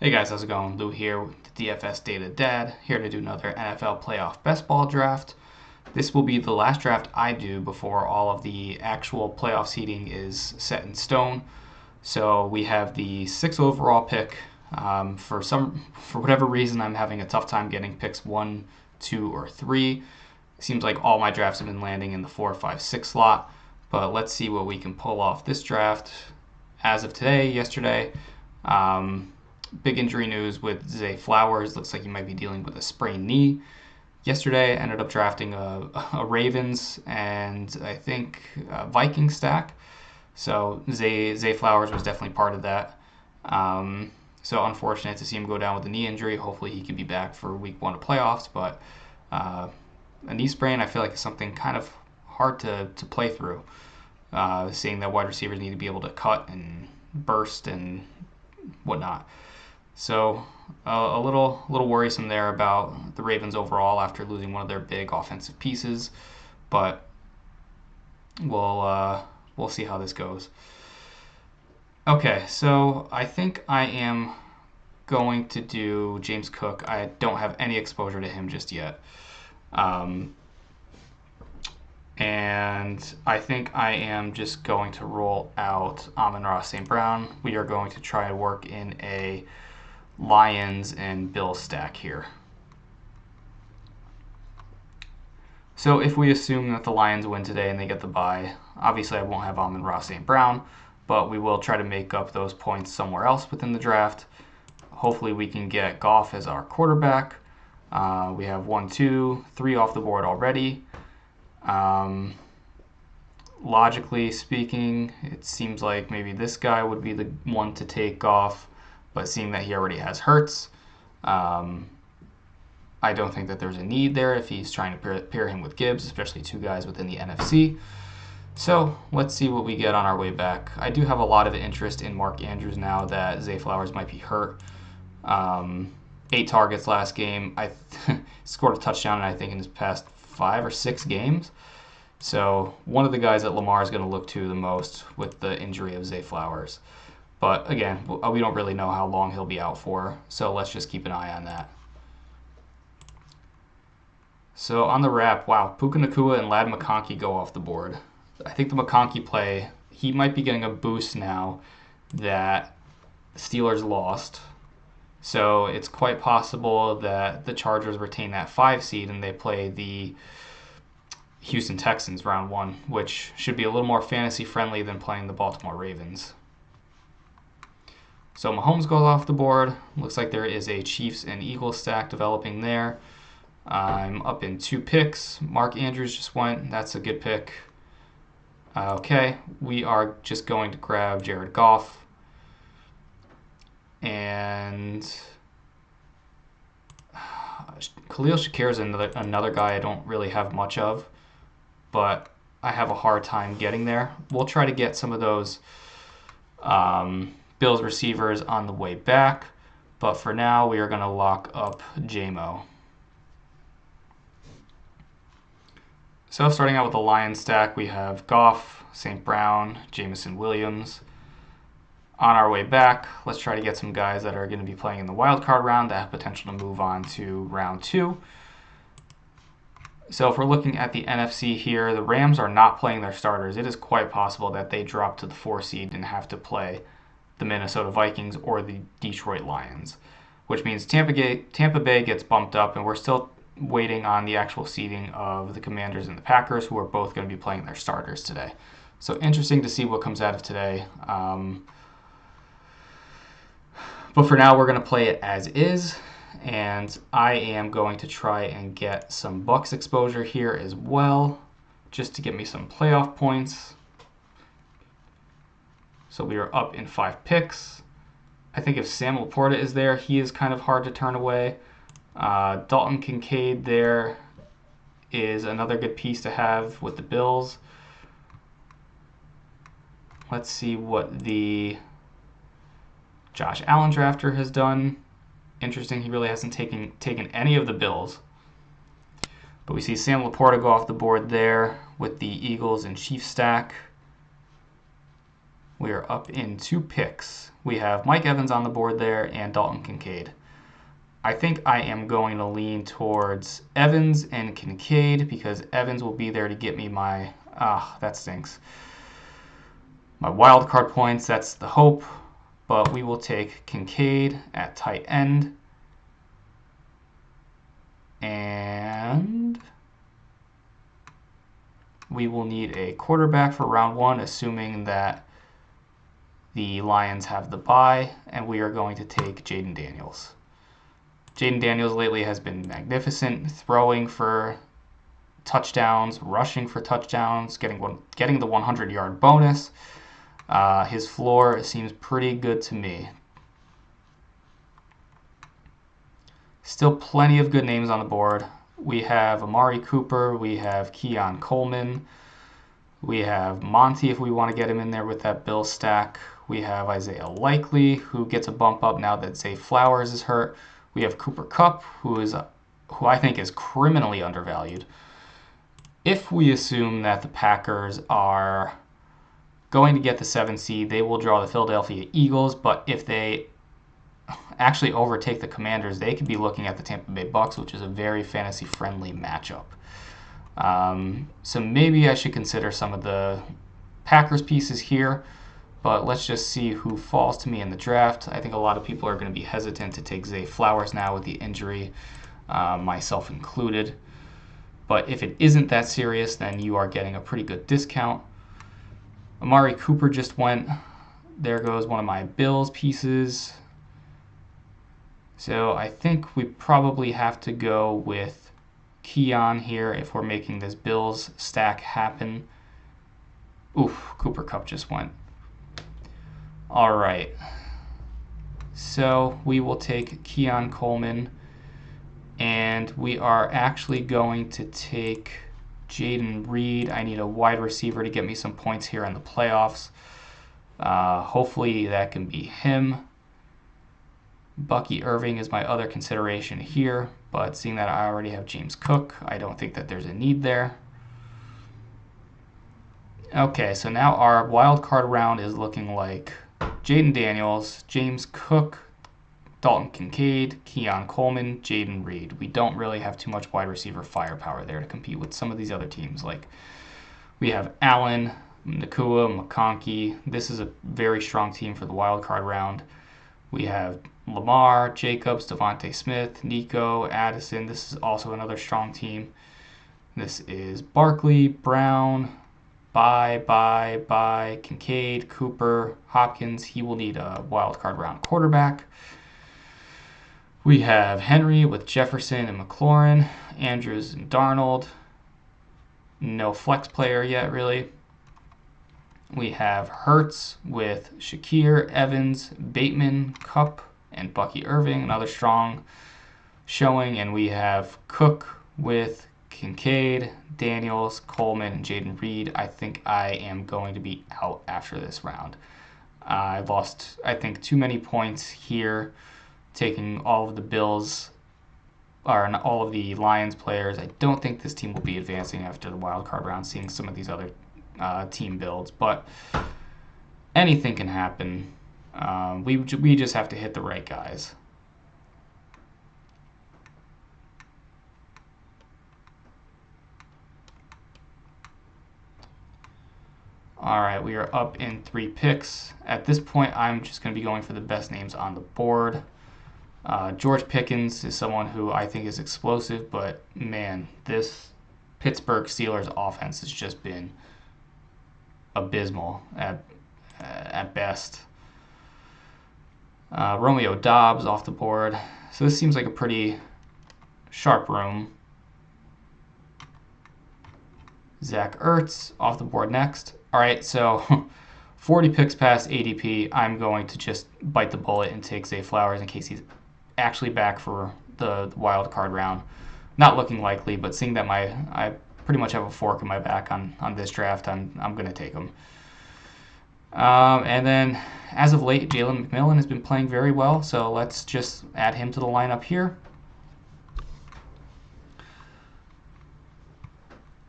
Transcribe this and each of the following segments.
Hey guys, how's it going? Lou here with the DFS Data Dad, here to do another NFL playoff best ball draft. This will be the last draft I do before all of the actual playoff seeding is set in stone. So we have the 6th overall pick. For whatever reason, I'm having a tough time getting picks 1, 2, or 3. It seems like all my drafts have been landing in the 4, 5, 6 slot. But let's see what we can pull off this draft. As of today, yesterday, big injury news with Zay Flowers. Looks like he might be dealing with a sprained knee. Yesterday, I ended up drafting a Ravens and I think a Vikings stack. So Zay Flowers was definitely part of that. So unfortunate to see him go down with a knee injury. Hopefully he can be back for week 1 of playoffs. But a knee sprain, I feel like is something kind of hard to play through. Seeing that wide receivers need to be able to cut and burst and whatnot. So a little worrisome there about the Ravens overall after losing one of their big offensive pieces, but we'll see how this goes. Okay, so I think I am going to do James Cook. I don't have any exposure to him just yet. And I think I am just going to roll out Amon-Ra St. Brown. We are going to try and work in a Lions and Bills stack here. So if we assume that the Lions win today and they get the bye, obviously I won't have Amon-Ra St. Brown, but we will try to make up those points somewhere else within the draft. Hopefully we can get Goff as our quarterback. We have 1, 2, 3 off the board already. Logically speaking, it seems like maybe this guy would be the one to take off, but seeing that he already has Hurts, I don't think that there's a need there if he's trying to pair him with Gibbs, especially two guys within the NFC. So let's see what we get on our way back. I do have a lot of interest in Mark Andrews now that Zay Flowers might be hurt. 8 targets last game. I scored a touchdown, I think, in his past 5 or 6 games. So one of the guys that Lamar is going to look to the most with the injury of Zay Flowers. But again, we don't really know how long he'll be out for, so let's just keep an eye on that. So on the wrap, wow, Puka Nacua and Ladd McConkey go off the board. I think the McConkey play, he might be getting a boost now that the Steelers lost. So it's quite possible that the Chargers retain that 5 seed and they play the Houston Texans round 1, which should be a little more fantasy friendly than playing the Baltimore Ravens. So Mahomes goes off the board. Looks like there is a Chiefs and Eagles stack developing there. I'm up in 2 picks. Mark Andrews just went. That's a good pick. Okay, we are just going to grab Jared Goff. And Khalil Shakir is another guy I don't really have much of, but I have a hard time getting there. We'll try to get some of those Bills receivers on the way back, but for now we are going to lock up JMO. So starting out with the Lions stack, we have Goff, St. Brown, Jameson Williams. On our way back, let's try to get some guys that are going to be playing in the wild card round that have potential to move on to round 2. So if we're looking at the NFC here, the Rams are not playing their starters. It is quite possible that they drop to the 4 seed and have to play the Minnesota Vikings or the Detroit Lions, which means Tampa Bay gets bumped up, and we're still waiting on the actual seeding of the Commanders and the Packers, who are both going to be playing their starters today. So interesting to see what comes out of today. But for now, we're going to play it as is, and I am going to try and get some Bucs exposure here as well, just to get me some playoff points. So we are up in 5 picks. I think if Sam Laporta is there, he is kind of hard to turn away. Dalton Kincaid there is another good piece to have with the Bills. Let's see what the Josh Allen drafter has done. Interesting, he really hasn't taken any of the Bills. But we see Sam Laporta go off the board there with the Eagles and Chiefs stack. We are up in 2 picks. We have Mike Evans on the board there and Dalton Kincaid. I think I am going to lean towards Evans and Kincaid because Evans will be there to get me my... that stinks. My wild card points, that's the hope. But we will take Kincaid at tight end. And we will need a quarterback for round 1, assuming that the Lions have the bye, and we are going to take Jaden Daniels. Jaden Daniels lately has been magnificent, throwing for touchdowns, rushing for touchdowns, getting the 100-yard bonus. His floor seems pretty good to me. Still plenty of good names on the board. We have Amari Cooper, we have Keon Coleman, we have Monty if we want to get him in there with that Bill stack. We have Isaiah Likely, who gets a bump up now that Zay Flowers is hurt. We have Cooper Kupp, who I think is criminally undervalued. If we assume that the Packers are going to get the 7th seed, they will draw the Philadelphia Eagles, but if they actually overtake the Commanders, they could be looking at the Tampa Bay Bucks, which is a very fantasy-friendly matchup. So maybe I should consider some of the Packers pieces here, but let's just see who falls to me in the draft. I think a lot of people are going to be hesitant to take Zay Flowers now with the injury, myself included. But if it isn't that serious, then you are getting a pretty good discount. Amari Cooper just went. There goes one of my Bills pieces. So I think we probably have to go with Keon here if we're making this Bills stack happen. Oof, Cooper Kupp just went. All right. So we will take Keon Coleman, and we are actually going to take Jaden Reed. I need a wide receiver to get me some points here in the playoffs. Hopefully that can be him. Bucky Irving is my other consideration here, but seeing that I already have James Cook, I don't think that there's a need there. Okay, so now our wild card round is looking like Jaden Daniels, James Cook, Dalton Kincaid, Keon Coleman, Jaden Reed. We don't really have too much wide receiver firepower there to compete with some of these other teams. Like we have Allen, Nakua, McConkey. This is a very strong team for the wild card round. We have Lamar, Jacobs, Devontae Smith, Nico, Addison. This is also another strong team. This is Barkley, Brown, Kincaid, Cooper, Hopkins. He will need a wild card round quarterback. We have Henry with Jefferson and McLaurin, Andrews and Darnold. No flex player yet, really. We have Hurts with Shakir, Evans, Bateman, Kupp, and Bucky Irving, another strong showing. And we have Cook with Kincaid, Daniels, Coleman, and Jaden Reed. I think I am going to be out after this round. I lost, I think, too many points here, taking all of the Bills, or all of the Lions players. I don't think this team will be advancing after the wild card round, seeing some of these other team builds, but anything can happen. We just have to hit the right guys. All right, we are up in 3 picks. At this point, I'm just going to be going for the best names on the board. George Pickens is someone who I think is explosive, but man, this Pittsburgh Steelers offense has just been abysmal at best. Romeo Doubs off the board. So this seems like a pretty sharp room. Zach Ertz off the board next. All right, so 40 picks past ADP. I'm going to just bite the bullet and take Zay Flowers in case he's actually back for the wild card round. Not looking likely, but seeing that I pretty much have a fork in my back on this draft, I'm going to take him. And then, as of late, Jalen McMillan has been playing very well, so let's just add him to the lineup here.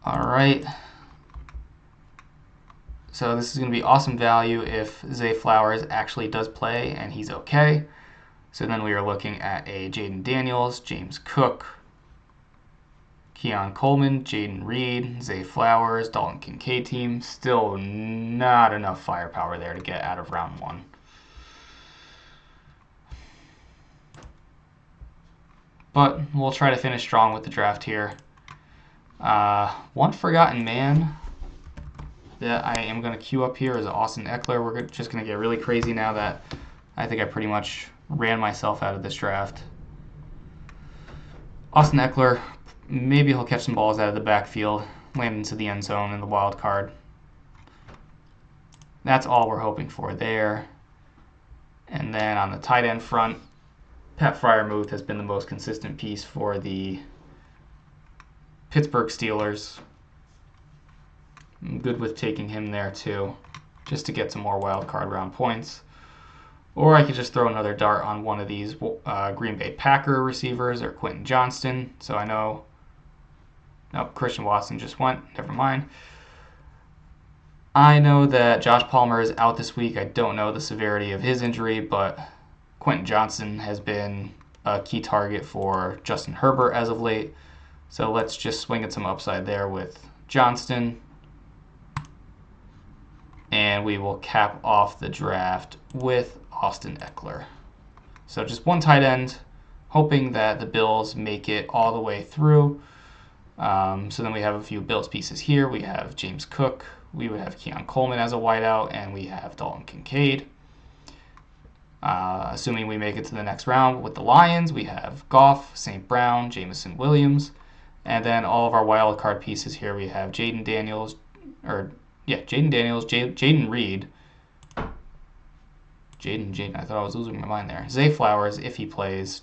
All right. So this is going to be awesome value if Zay Flowers actually does play and he's okay. So then we are looking at a Jaden Daniels, James Cook, Keon Coleman, Jaden Reed, Zay Flowers, Dalton Kincaid team. Still not enough firepower there to get out of round one. But we'll try to finish strong with the draft here. One forgotten man that I am going to queue up here is Austin Eckler. We're just going to get really crazy now that I think I pretty much ran myself out of this draft. Austin Eckler, maybe he'll catch some balls out of the backfield, land into the end zone in the wild card. That's all we're hoping for there. And then on the tight end front, Pat Freiermuth has been the most consistent piece for the Pittsburgh Steelers. I'm good with taking him there too, just to get some more wild card round points. Or I could just throw another dart on one of these Green Bay Packer receivers or Quentin Johnston. So I know, nope, Christian Watson just went, never mind. I know that Josh Palmer is out this week. I don't know the severity of his injury, but Quentin Johnston has been a key target for Justin Herbert as of late. So let's just swing at some upside there with Johnston. And we will cap off the draft with Austin Eckler. So just one tight end, hoping that the Bills make it all the way through. So then we have a few Bills pieces here. We have James Cook. We would have Keon Coleman as a wideout, and we have Dalton Kincaid. Assuming we make it to the next round with the Lions, we have Goff, St. Brown, Jameson Williams. And then all of our wild card pieces here, we have Jaden Daniels, Jaden Reed. Jaden, I thought I was losing my mind there. Zay Flowers, if he plays.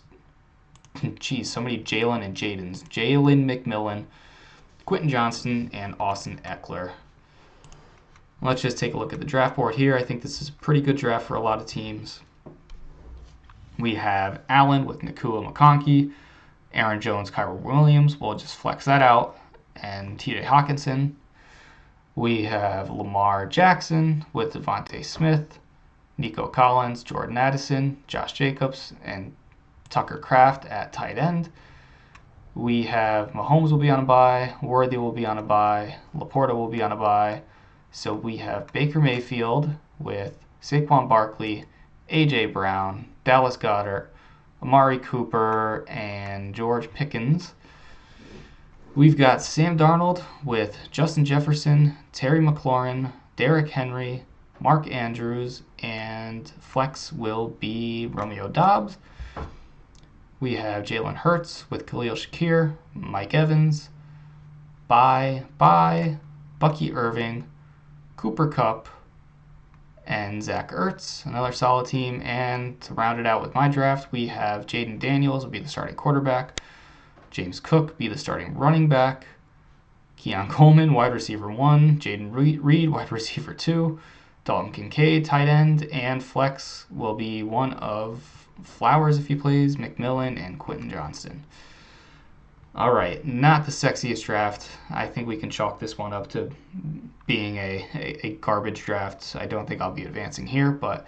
Geez, so many Jalen and Jadens. Jalen McMillan, Quentin Johnston, and Austin Eckler. Let's just take a look at the draft board here. I think this is a pretty good draft for a lot of teams. We have Allen with Nakua McConkey, Aaron Jones, Kyron Williams. We'll just flex that out. And TJ Hawkinson. We have Lamar Jackson with Devontae Smith, Nico Collins, Jordan Addison, Josh Jacobs, and Tucker Kraft at tight end. We have Mahomes will be on a bye, Worthy will be on a bye, Laporta will be on a bye. So we have Baker Mayfield with Saquon Barkley, A.J. Brown, Dallas Goedert, Amari Cooper, and George Pickens. We've got Sam Darnold with Justin Jefferson, Terry McLaurin, Derrick Henry, Mark Andrews, and flex will be Romeo Doubs. We have Jalen Hurts with Khalil Shakir, Mike Evans, Bucky Irving, Cooper Kupp, and Zach Ertz, another solid team. And to round it out with my draft, we have Jaden Daniels will be the starting quarterback, James Cook be the starting running back, Keon Coleman, wide receiver 1, Jaden Reed, wide receiver 2, Dalton Kincaid, tight end, and flex will be one of Flowers if he plays, McMillan, and Quentin Johnston. All right, not the sexiest draft. I think we can chalk this one up to being a garbage draft. I don't think I'll be advancing here, but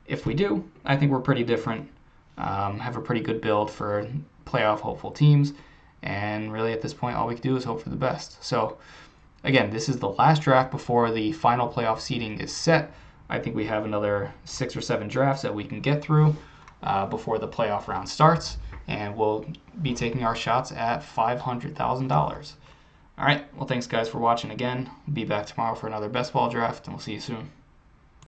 if we do, I think we're pretty different. Have a pretty good build for playoff hopeful teams, and really at this point, all we can do is hope for the best. So again, this is the last draft before the final playoff seeding is set. I think we have another 6 or 7 drafts that we can get through before the playoff round starts, and we'll be taking our shots at $500,000. All right, well, thanks guys for watching again. We'll be back tomorrow for another best ball draft, and we'll see you soon.